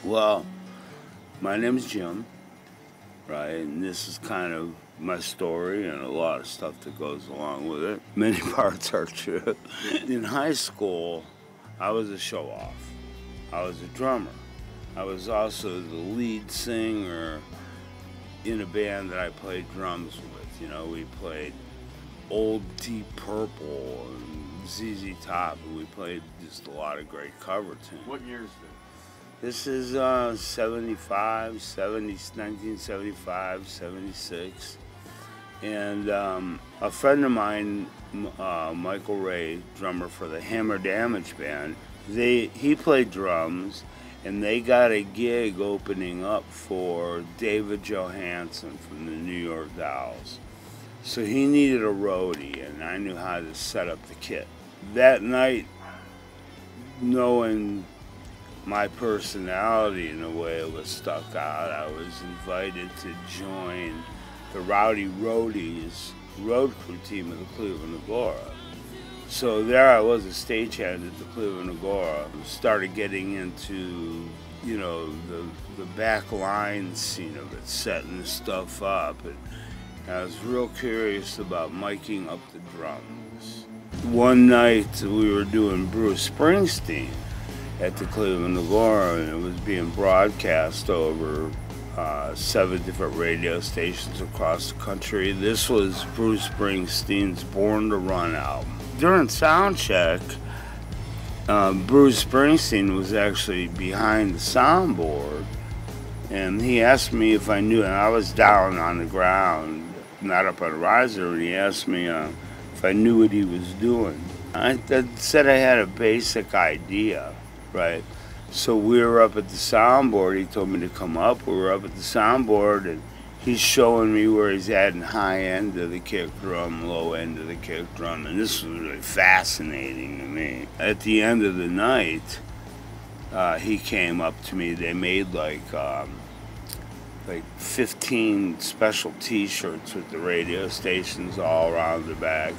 Well, my name's Jim, right? And this is kind of my story and a lot of stuff that goes along with it. Many parts are true. In high school, I was a show off. I was a drummer. I was also the lead singer in a band that I played drums with. You know, we played old Deep Purple and ZZ Top, and we played just a lot of great cover tunes. What year is This is 1975, 76. And a friend of mine, Michael Ray, drummer for the Hammer Damage Band, he played drums, and they got a gig opening up for David Johansen from the New York Dolls. So he needed a roadie, and I knew how to set up the kit. That night, knowing my personality in a way was stuck out, I was invited to join the Rowdy Roadies road crew team of the Cleveland Agora. So there I was, a stagehand at the Cleveland Agora. Started getting into, you know, the back line scene of it, setting stuff up. And I was real curious about miking up the drums. One night we were doing Bruce Springsteen at the Cleveland Agora, and it was being broadcast over 7 different radio stations across the country. This was Bruce Springsteen's Born to Run album. During sound check, Bruce Springsteen was actually behind the soundboard, and he asked me if I knew, and I was down on the ground, not up on a riser, and he asked me if I knew what he was doing. I said I had a basic idea, right? So we were up at the soundboard. He told me to come up. We were up at the soundboard, and he's showing me where he's adding high end of the kick drum, low end of the kick drum, and this was really fascinating to me. At the end of the night, he came up to me. They made like 15 special T-shirts with the radio stations all around the back,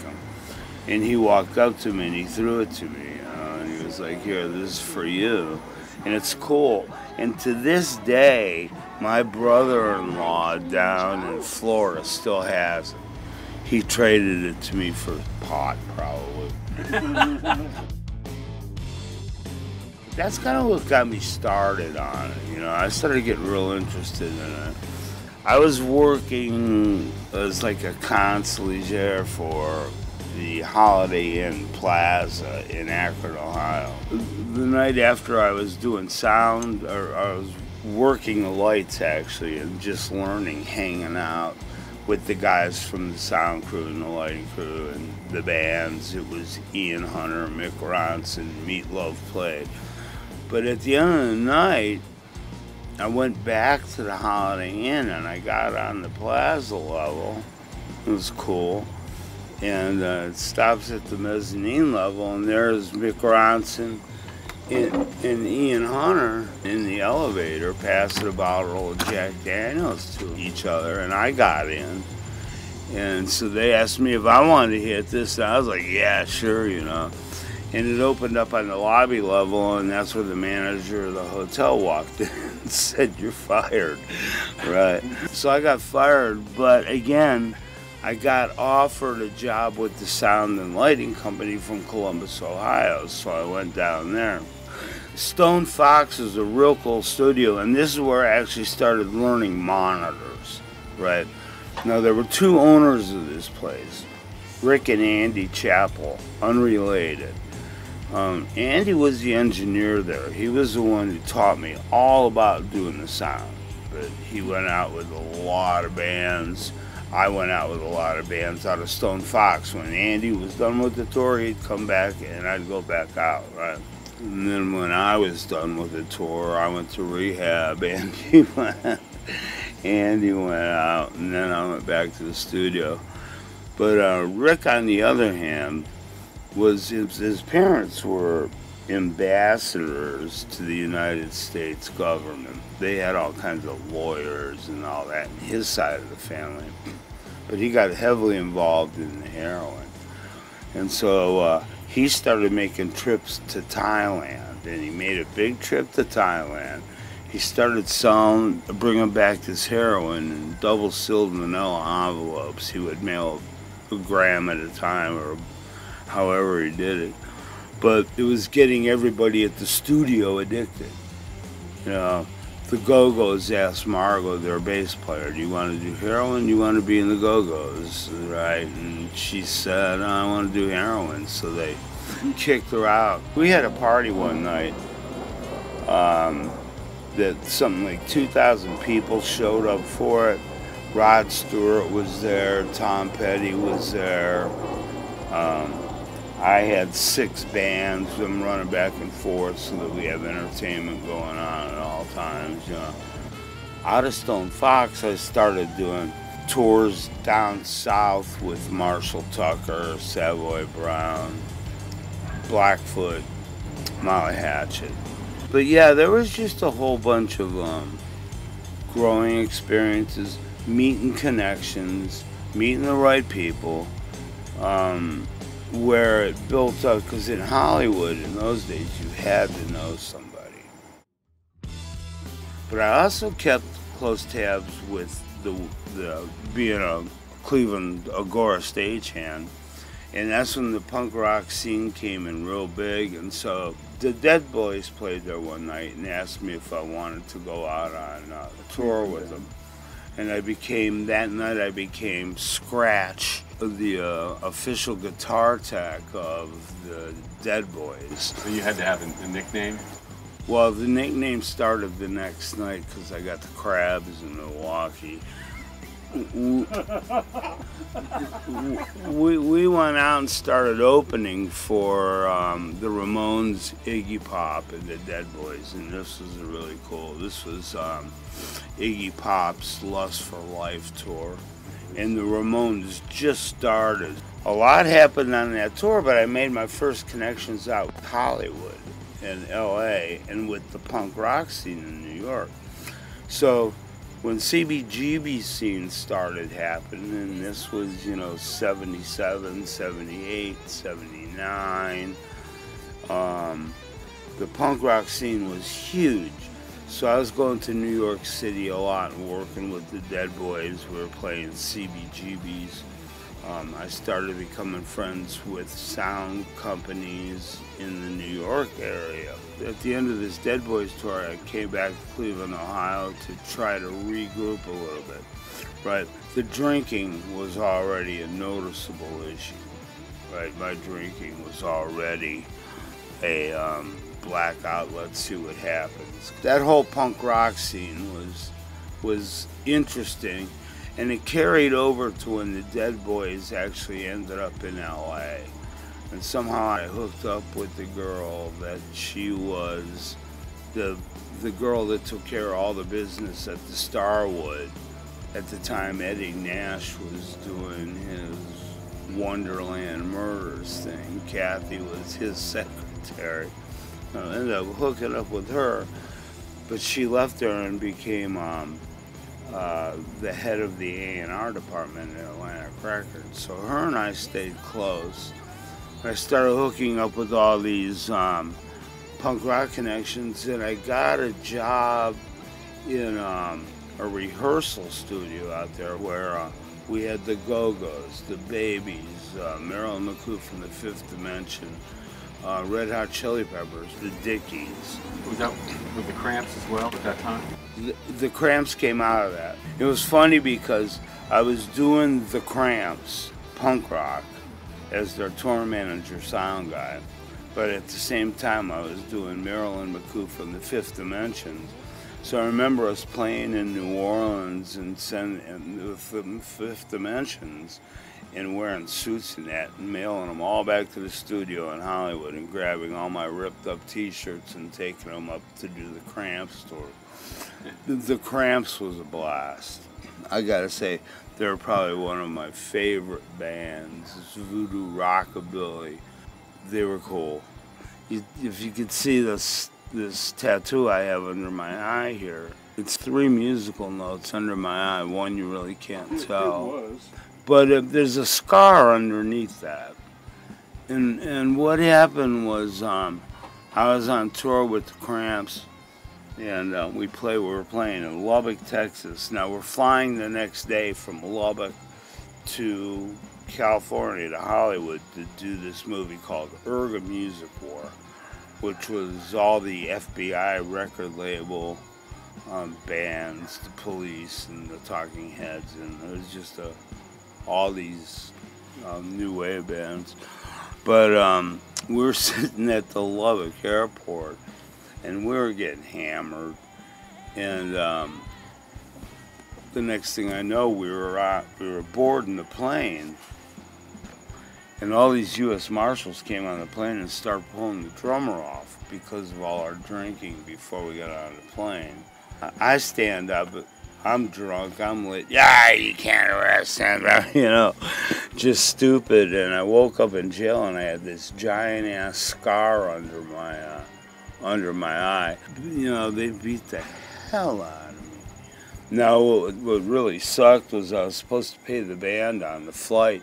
and he walked up to me and he threw it to me, and he was like, "Here, this is for you." And it's cool. And to this day, my brother-in-law down in Florida still has it. He traded it to me for pot, probably. That's kind of what got me started on it. You know, I started getting real interested in it. I was working as like a concierge for the Holiday Inn Plaza in Akron, Ohio. The night after I was doing sound, or I was working the lights actually, and just learning, hanging out with the guys from the sound crew and the lighting crew and the bands. It was Ian Hunter, Mick Ronson, Meat Loaf played. But at the end of the night, I went back to the Holiday Inn and I got on the plaza level. It was cool. And it stops at the mezzanine level, and there's Mick Ronson and Ian Hunter in the elevator passing a bottle of Jack Daniels to each other, and I got in. And so they asked me if I wanted to hit this, and I was like, yeah, sure, you know. And it opened up on the lobby level, and that's where the manager of the hotel walked in and said, "You're fired," right? So I got fired, but again, I got offered a job with the sound and lighting company from Columbus, Ohio, so I went down there. Stone Fox is a real cool studio, and this is where I actually started learning monitors, right? Now, there were 2 owners of this place, Rick and Andy Chappell, unrelated. Andy was the engineer there. He was the one who taught me all about doing the sound. But he went out with a lot of bands. I went out with a lot of bands out of Stone Fox. When Andy was done with the tour, he'd come back and I'd go back out, right? And then when I was done with the tour, I went to rehab. Andy went out, and then I went back to the studio. But Rick, on the other hand, his parents were ambassadors to the United States government. They had all kinds of lawyers and all that in his side of the family. But he got heavily involved in the heroin. And so he started making trips to Thailand, and he made a big trip to Thailand. he started selling, bringing back this heroin in double-sealed manila envelopes. He would mail a gram at a time or however he did it. But it was getting everybody at the studio addicted. You know, the Go-Go's asked Margot, their bass player, do you want to do heroin? Do you want to be in the Go-Go's? Right? And she said, I want to do heroin. So they kicked her out. We had a party one night that something like 2,000 people showed up for it. Rod Stewart was there, Tom Petty was there. I had 6 bands, them running back and forth so that we have entertainment going on at all times, you know. Out of Stone Fox, I started doing tours down south with Marshall Tucker, Savoy Brown, Blackfoot, Molly Hatchet. But yeah, there was just a whole bunch of growing experiences, meeting connections, meeting the right people, where it built up, because in Hollywood in those days you had to know somebody. But I also kept close tabs with the being a Cleveland Agora stagehand, and that's when the punk rock scene came in real big. And so the Dead Boys played there one night and asked me if I wanted to go out on a tour with them. And that night I became Scratch, the official guitar tech of the Dead Boys. So you had to have a nickname? Well, the nickname started the next night because I got the Crabs in Milwaukee. We went out and started opening for the Ramones, Iggy Pop, and the Dead Boys, and this was really cool. This was Iggy Pop's Lust for Life tour, and the Ramones just started. A lot happened on that tour, but I made my first connections out with Hollywood and LA and with the punk rock scene in New York. So when CBGB scene started happening, and this was, you know, 77, 78, 79, the punk rock scene was huge. So I was going to New York City a lot and working with the Dead Boys. We were playing CBGBs. I started becoming friends with sound companies in the New York area. At the end of this Dead Boys tour, I came back to Cleveland, Ohio to try to regroup a little bit. Right, the drinking was already a noticeable issue. Right, my drinking was already a blackout. Let's see what happens. That whole punk rock scene was interesting. And it carried over to when the Dead Boys actually ended up in LA. And somehow I hooked up with the girl that she was the girl that took care of all the business at the Starwood. At the time, Eddie Nash was doing his Wonderland Murders thing. Kathy was his secretary. I ended up hooking up with her, but she left there and became the head of the A&R department at Atlantic Records. So her and I stayed close. I started hooking up with all these punk rock connections, and I got a job in a rehearsal studio out there where we had the Go-Go's, the Babies, Marilyn McCoo from the Fifth Dimension, Red Hot Chili Peppers, the Dickies. Was that with the Cramps as well at that time? The Cramps came out of that. It was funny because I was doing the Cramps, punk rock, as their tour manager, sound guy. But at the same time, I was doing Marilyn McCoo from the Fifth Dimension. So I remember us playing in New Orleans and the Fifth Dimensions and wearing suits and that and mailing them all back to the studio in Hollywood and grabbing all my ripped up t-shirts and taking them up to do the Cramps tour. The Cramps was a blast. I gotta say, they're probably one of my favorite bands. It's voodoo rockabilly. They were cool. If you could see this tattoo I have under my eye here, it's 3 musical notes under my eye. One you really can't tell. It was. But there's a scar underneath that. And what happened was I was on tour with the Cramps, and we were playing in Lubbock, Texas. Now we're flying the next day from Lubbock to California to Hollywood to do this movie called Erga Music War, which was all the FBI record label bands, the Police and the Talking Heads, and it was just all these new wave bands. But we were sitting at the Lubbock airport, and we were getting hammered, and the next thing I know, we were boarding the plane, and all these U.S. Marshals came on the plane and started pulling the drummer off because of all our drinking before we got on the plane. I stand up, I'm drunk, I'm lit. Yeah, you can't arrest him, you know, just stupid. And I woke up in jail, and I had this giant ass scar under my eye. You know, they beat the hell out of me. Now, what really sucked was I was supposed to pay the band on the flight.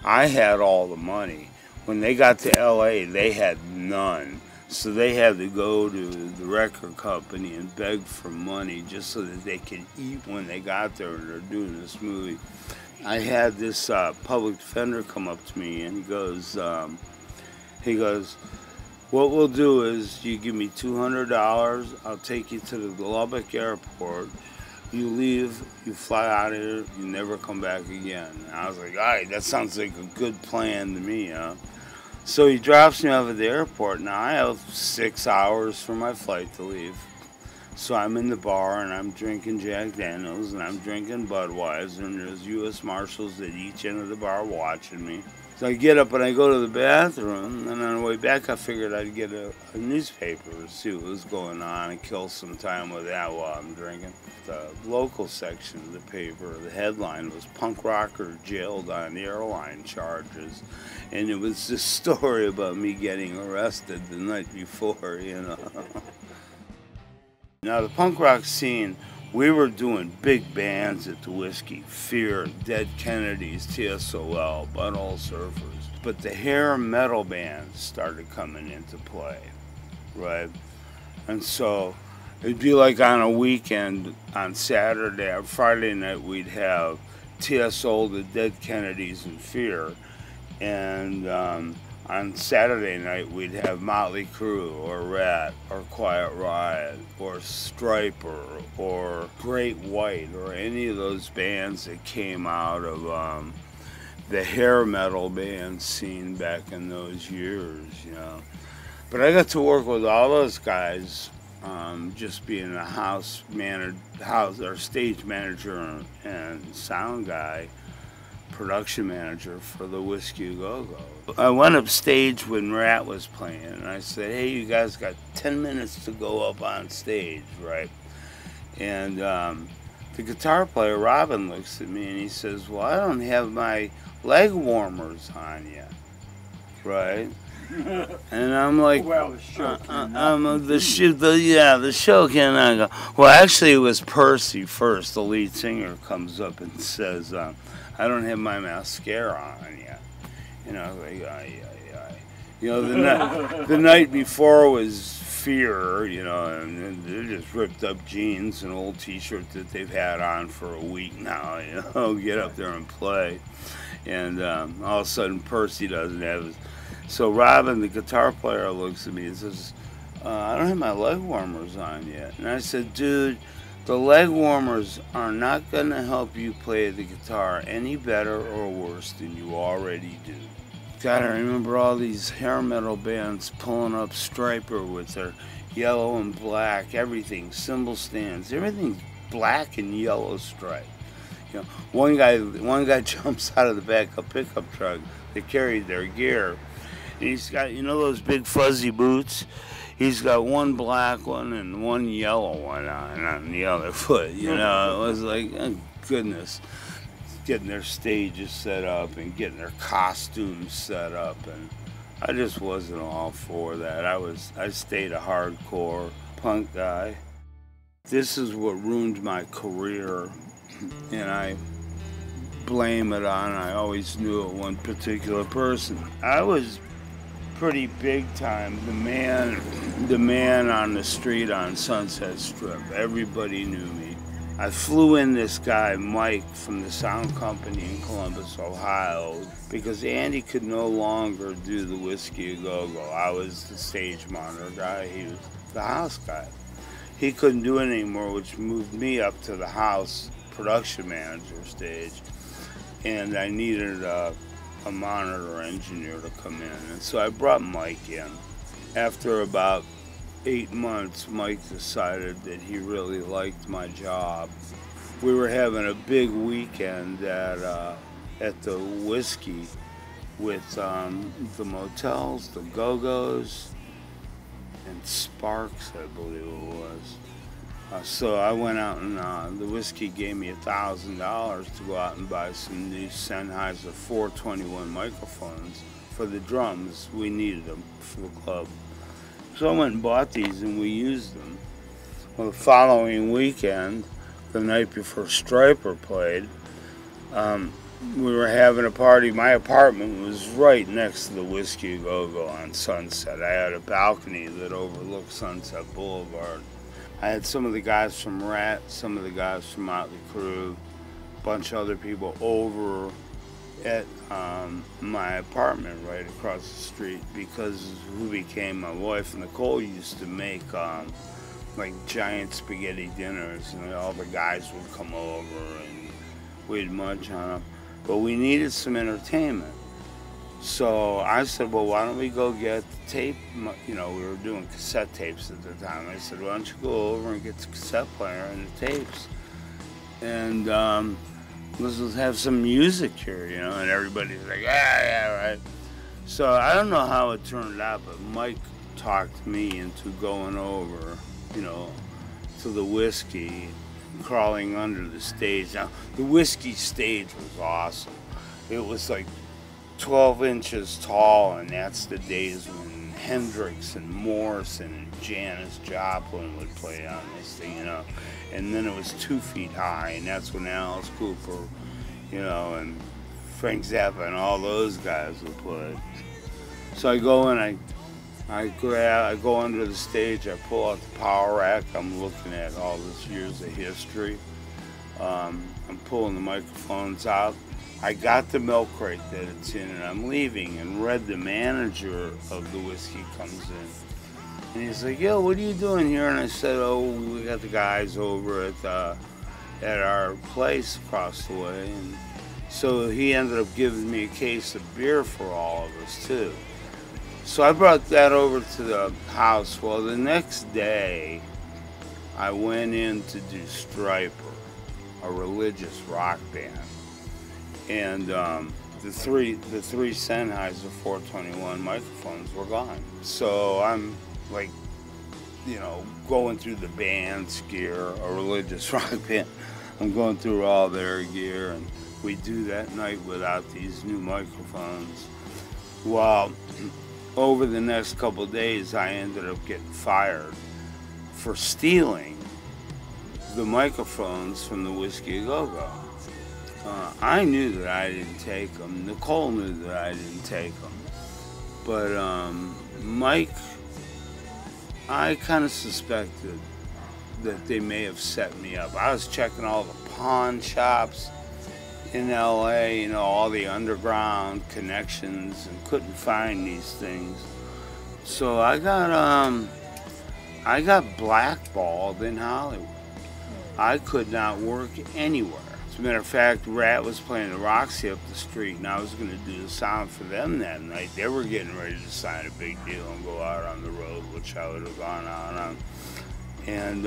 I had all the money. When they got to L.A., they had none. So they had to go to the record company and beg for money just so that they could eat when they got there and they're doing this movie. I had this public defender come up to me, and he goes, what we'll do is you give me $200, I'll take you to the Lubbock airport, you leave, you fly out of here, you never come back again. And I was like, all right, that sounds like a good plan to me, huh? So he drops me off at the airport. Now I have 6 hours for my flight to leave. So I'm in the bar, and I'm drinking Jack Daniels, and I'm drinking Budweiser, and there's U.S. Marshals at each end of the bar watching me. So I get up and I go to the bathroom, and on the way back I figured I'd get a newspaper to see what was going on and kill some time with that while I'm drinking. The local section of the paper, the headline was "Punk Rocker Jailed on Airline Charges," and it was this story about me getting arrested the night before, you know. Now the punk rock scene, we were doing big bands at the Whiskey, Fear, Dead Kennedys, TSOL, Butthole Surfers. But the hair metal bands started coming into play, right? And so it'd be like on a weekend, on Saturday or Friday night, we'd have TSOL, the Dead Kennedys, and Fear. And on Saturday night, we'd have Motley Crue, or Rat, or Quiet Riot, or Striper, or Great White, or any of those bands that came out of the hair metal band scene back in those years, you know. But I got to work with all those guys, just being a stage manager and sound guy, production manager for the Whiskey Go-Go. I went up stage when Rat was playing, and I said, hey, you guys got 10 minutes to go up on stage, right? And the guitar player, Robin, looks at me and he says, well, I don't have my leg warmers on yet, right? And I'm like, well, the show the show cannot go. Well, actually, it was Percy first. The lead singer comes up and says, I don't have my mascara on yet. You know, like, you know, the night before was Fear, you know, and they're just ripped up jeans and old T-shirts that they've had on for a week now. You know, get up there and play, and all of a sudden Percy doesn't have his. So Robin, the guitar player, looks at me and says, I don't have my leg warmers on yet. And I said, dude, the leg warmers are not going to help you play the guitar any better or worse than you already do. God, I remember all these hair metal bands pulling up Striper with their yellow and black, everything, cymbal stands, everything's black and yellow striped. You know, one guy jumps out of the back of a pickup truck that carried their gear. And he's got, you know, those big fuzzy boots? He's got one black one and one yellow one on the other foot. You know, it was like, oh, goodness, getting their stages set up and getting their costumes set up, and I just wasn't all for that. I stayed a hardcore punk guy. This is what ruined my career, and I blame it on, I always knew it, one particular person. I was pretty big time. The man on the street on Sunset Strip. Everybody knew me. I flew in this guy, Mike, from the sound company in Columbus, Ohio, because Andy could no longer do the Whiskey A Go-Go. I was the stage monitor guy, he was the house guy. He couldn't do it anymore, which moved me up to the house production manager stage, and I needed a monitor engineer to come in. And so I brought Mike in. After about 8 months, Mike decided that he really liked my job. We were having a big weekend at the Whiskey with the Motels, the Go-Go's, and Sparks, I believe it was. So I went out and the Whiskey gave me $1,000 to go out and buy some new Sennheiser 421 microphones for the drums. We needed them for the club. So I went and bought these and we used them. Well, the following weekend, the night before Stryper played, we were having a party. My apartment was right next to the Whiskey A Go-Go on Sunset. I had a balcony that overlooked Sunset Boulevard. I had some of the guys from Rat, some of the guys from Motley Crue, a bunch of other people over at my apartment right across the street, because who became my wife, Nicole, used to make like giant spaghetti dinners, and all the guys would come over and we'd munch on them. But we needed some entertainment. So I said, well, why don't we go get the tape? You know, we were doing cassette tapes at the time. I said, why don't you go over and get the cassette player and the tapes? And let's have some music here, you know? And everybody's like, yeah, right. So I don't know how it turned out, but Mike talked me into going over, you know, to the Whiskey, crawling under the stage. Now, the Whiskey stage was awesome. It was like 12 inches tall, and that's the days when Hendrix and Morrison and Janis Joplin would play on this thing, you know. And then it was 2 feet high, and that's when Alice Cooper, you know, and Frank Zappa and all those guys would play. So I go in, I go under the stage, I pull out the power rack, I'm looking at all this years of history. I'm pulling the microphones out. I got the milk crate that it's in, and I'm leaving, and Red, the manager of the Whiskey, comes in. And he's like, yo, what are you doing here? And I said, oh, we got the guys over at our place across the way. And so he ended up giving me a case of beer for all of us, too. So I brought that over to the house. Well, the next day, I went in to do Stryper, a religious rock band. And the three Sennheiser 421 microphones were gone. So I'm like, you know, going through the band's gear, a religious rock band. I'm going through all their gear, and we do that night without these new microphones. Well, over the next couple of days, I ended up getting fired for stealing the microphones from the Whiskey A Go-Go. I knew that I didn't take them. Nicole knew that I didn't take them. But Mike, I kind of suspected that they may have set me up. I was checking all the pawn shops in LA, you know, all the underground connections, and couldn't find these things. So I got blackballed in Hollywood. I could not work anywhere. As a matter of fact, Rat was playing the Roxy up the street, and I was going to do the sound for them that night. They were getting ready to sign a big deal and go out on the road, which I would have gone out on. And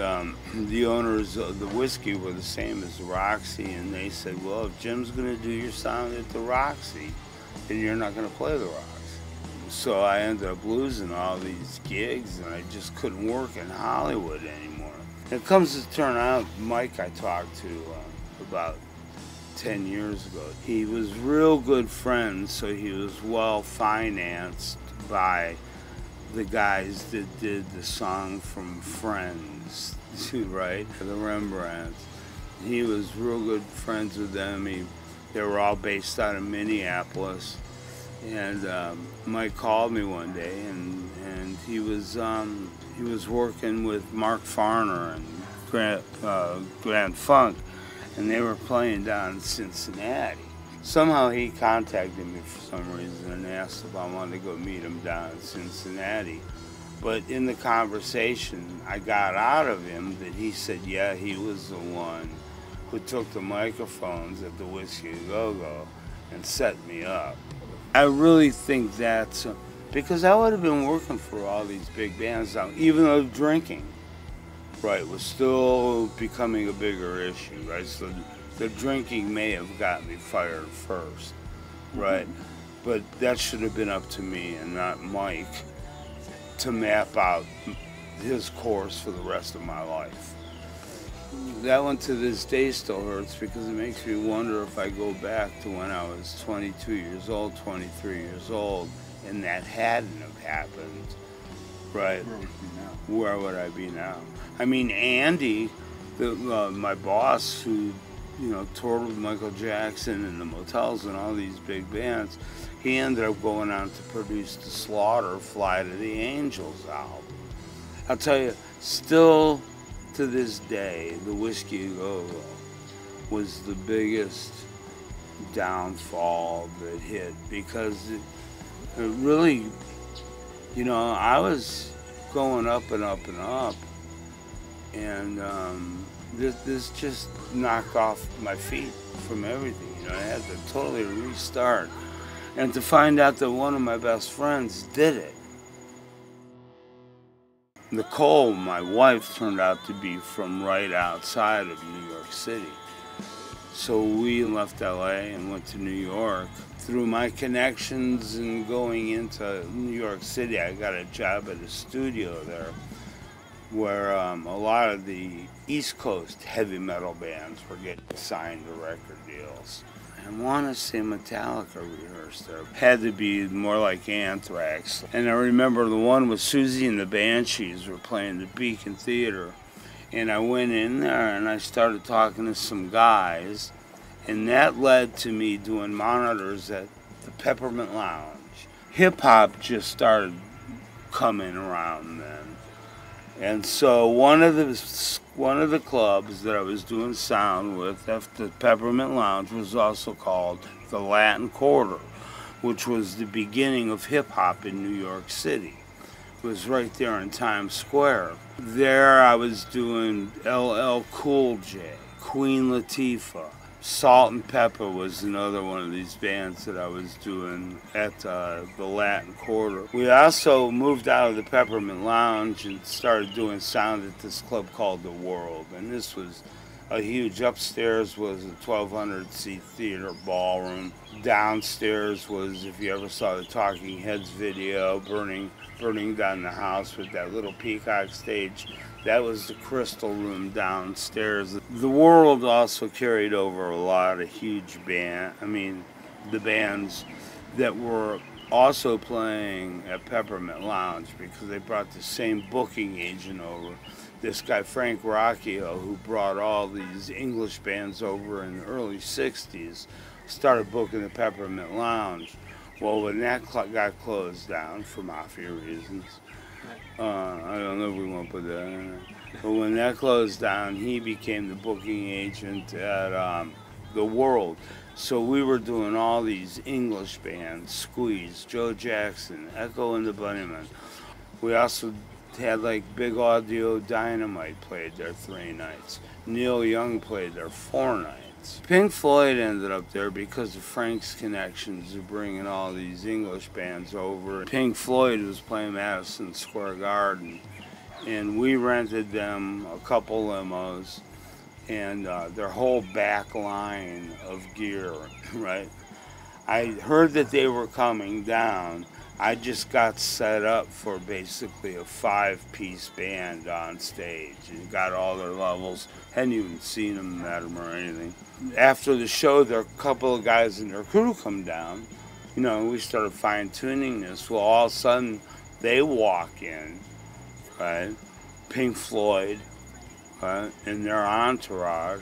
the owners of the Whiskey were the same as the Roxy, and they said, well, if Jim's going to do your sound at the Roxy, then you're not going to play the Roxy. So I ended up losing all these gigs, and I just couldn't work in Hollywood anymore. It comes to turn out, Mike I talked to about 10 years ago, he was real good friends, so he was well financed by the guys that did the song from Friends, right? The Rembrandts. He was real good friends with them. They were all based out of Minneapolis. And Mike called me one day, and he was working with Mark Farner and Grand Funk, and they were playing down in Cincinnati. Somehow he contacted me for some reason and asked if I wanted to go meet him down in Cincinnati. But in the conversation, I got out of him that he said, yeah, he was the one who took the microphones at the Whiskey A Go-Go and set me up. I really think that's because I would have been working for all these big bands now, even though drinking, right, was still becoming a bigger issue, right? So the drinking may have got me fired first, right? But that should have been up to me and not Mike to map out his course for the rest of my life. That one to this day still hurts because it makes me wonder if I go back to when I was 22 years old, 23 years old, and that hadn't have happened, right? Where would I be now? I mean, Andy, my boss, who toured with Michael Jackson and the Motels and all these big bands, he ended up going on to produce the Slaughter Fly to the Angels album. I'll tell you, still to this day, the Whiskey A Go-Go was the biggest downfall that hit because it really, I was going up and up and up, and this just knocked off my feet from everything. I had to totally restart. And to find out that one of my best friends did it. Nicole, my wife, turned out to be from right outside of New York City. So we left LA and went to New York. Through my connections and going into New York City, I got a job at a studio there where a lot of the East Coast heavy metal bands were getting signed to record deals. I want to say Metallica rehearsed there. Had to be more like Anthrax. And I remember the one with Susie and the Banshees were playing the Beacon Theater. And I went in there and I started talking to some guys. And that led to me doing monitors at the Peppermint Lounge. Hip-hop just started coming around then. And so one of the clubs that I was doing sound with at the Peppermint Lounge was also called the Latin Quarter, which was the beginning of hip-hop in New York City. It was right there in Times Square. There I was doing LL Cool J, Queen Latifah. Salt and Pepper was another one of these bands that I was doing at the Latin Quarter. We also moved out of the Peppermint Lounge and started doing sound at this club called The World. And this was a huge, upstairs was a 1,200-seat theater ballroom. Downstairs was, if you ever saw the Talking Heads video, burning down the house with that little peacock stage. That was the Crystal Room downstairs. The World also carried over a lot of huge the bands that were also playing at Peppermint Lounge because they brought the same booking agent over. This guy, Frank Rocchio, who brought all these English bands over in the early 60s, started booking the Peppermint Lounge. Well, when that got closed down for mafia reasons, I don't know if we won't put that in there. But when that closed down, he became the booking agent at The World. So we were doing all these English bands, Squeeze, Joe Jackson, Echo and the Bunnymen. We also had like Big Audio Dynamite played there 3 nights. Neil Young played there 4 nights. Pink Floyd ended up there because of Frank's connections of bringing all these English bands over. Pink Floyd was playing Madison Square Garden, and we rented them a couple limos and their whole back line of gear, right? I heard that they were coming down. I just got set up for basically a 5-piece band on stage and got all their levels. Hadn't even seen them, met them or anything. After the show, there a couple of guys in their crew come down. We started fine-tuning this. Well, all of a sudden, they walk in, right? Pink Floyd, right? And their entourage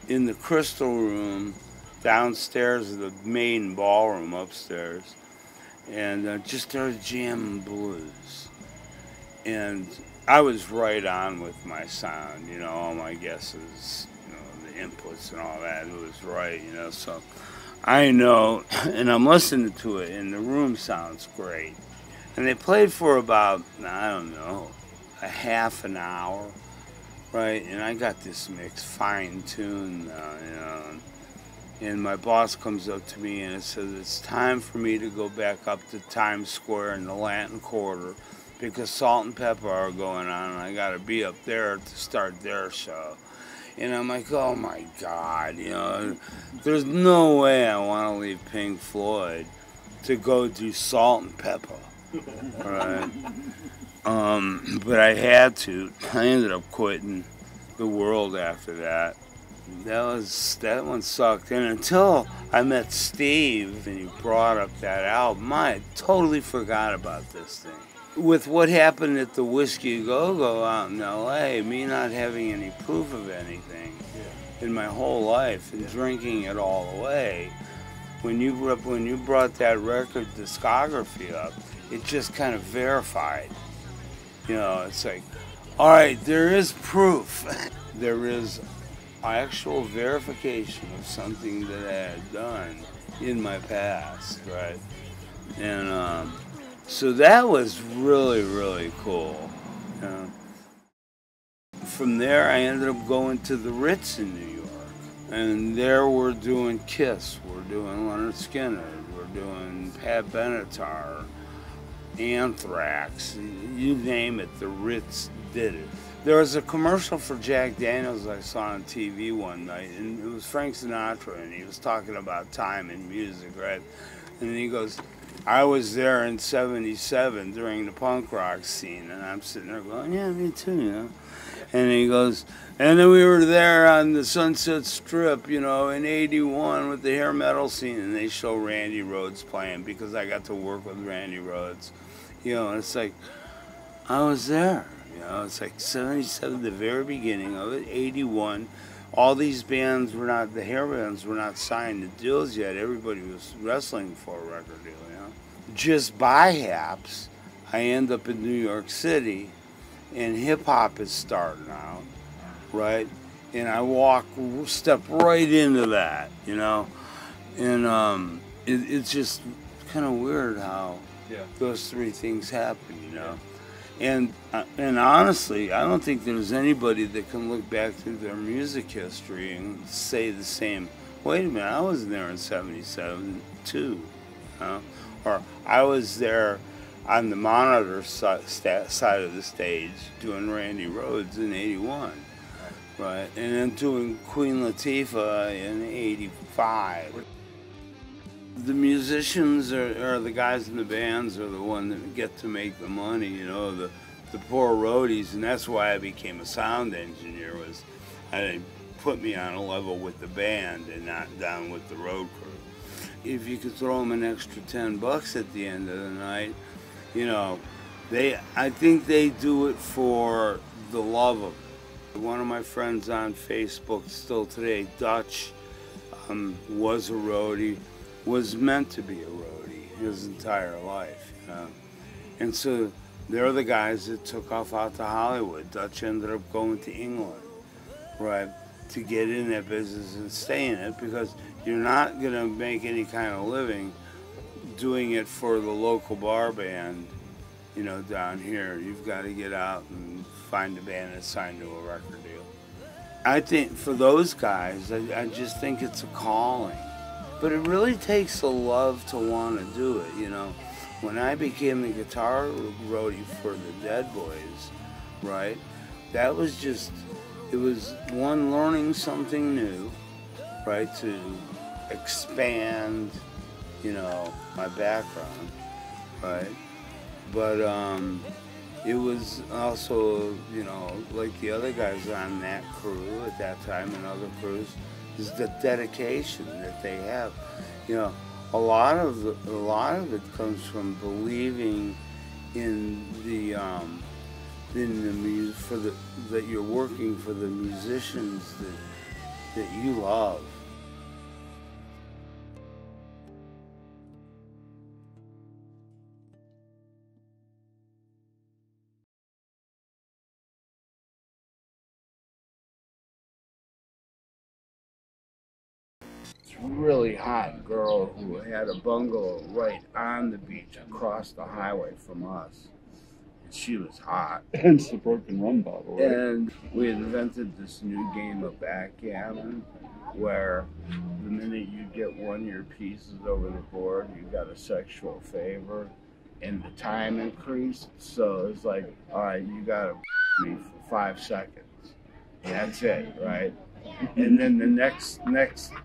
in the Crystal Room downstairs of the main ballroom upstairs. and just started jamming blues. And I was right on with my sound, you know, all my guesses, you know, the inputs and all that. It was right, you know. So I know, and I'm listening to it, and the room sounds great. And they played for about, I don't know, a half an hour, right? And I got this mix fine-tuned, you know. And my boss comes up to me and it says, it's time for me to go back up to Times Square in the Latin Quarter because Salt and Pepper are going on and I got to be up there to start their show. And I'm like, oh my God, you know, there's no way I want to leave Pink Floyd to go do Salt and Pepper, right? But I had to. I ended up quitting the world after that. That one sucked. And until I met Steve and he brought up that album, I totally forgot about this thing. With what happened at the Whiskey Go-Go out in L.A., me not having any proof of anything in my whole life and drinking it all away, when you brought that record discography up, it just kind of verified. You know, it's like, all right, there is proof. There is actual verification of something that I had done in my past, right? And so that was really, really cool. You know? From there, I ended up going to the Ritz in New York. And there we're doing Kiss, we're doing Leonard Skinner, we're doing Pat Benatar, Anthrax, you name it, the Ritz did it. There was a commercial for Jack Daniels I saw on TV one night, and it was Frank Sinatra, and he was talking about time and music, right? And he goes, I was there in '77 during the punk rock scene, and I'm sitting there going, yeah, me too, you know? And he goes, and then we were there on the Sunset Strip, you know, in '81 with the hair metal scene, and they show Randy Rhoads playing because I got to work with Randy Rhoads, you know, and it's like, I was there. You know, it's like '77, the very beginning of it. '81, all these bands were not, the hair bands were not signed to deals yet. Everybody was wrestling for a record deal, you know. Just by haps, I end up in New York City, and hip hop is starting out, right? And I step right into that, you know. And it's just kind of weird how those three things happen, you know. And honestly, I don't think there's anybody that can look back through their music history and say the same, wait a minute, I was there in '77 too, you know? Or I was there on the Monitor side of the stage doing Randy Rhoads in '81, right? And then doing Queen Latifah in '85. The musicians are the guys in the bands are the one that get to make the money, you know, the poor roadies, and that's why I became a sound engineer, was they put me on a level with the band and not down with the road crew. If you could throw them an extra $10 at the end of the night, you know, I think they do it for the love of it. One of my friends on Facebook still today, Dutch, was a roadie, was meant to be a roadie his entire life, you know? And so they're the guys that took off out to Hollywood. Dutch ended up going to England, right, to get in that business and stay in it, because you're not going to make any kind of living doing it for the local bar band, you know, down here. You've got to get out and find a band that's signed to a record deal. I think for those guys, I just think it's a calling. But it really takes a love to want to do it, you know. When I became the guitar roadie for the Dead Boys, right, that was just, it was one, learning something new, right, to expand, you know, my background, right. But it was also, you know, like the other guys on that crew at that time and other crews, is the dedication that they have. You know, a lot of it comes from believing in the that you're working for the musicians that you love. really hot girl who had a bungalow right on the beach across the highway from us. She was hot. And it's a broken rum bottle, right? And we invented this new game of backgammon where the minute you get one of your pieces over the board, you got a sexual favor, and the time increased. So it's like, all right, you got to me for 5 seconds. That's it, right? And then the next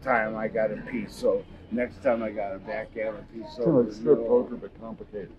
time I got a piece, so next time I got a backgammon piece Kind of over like the strip middle. poker, but complicated.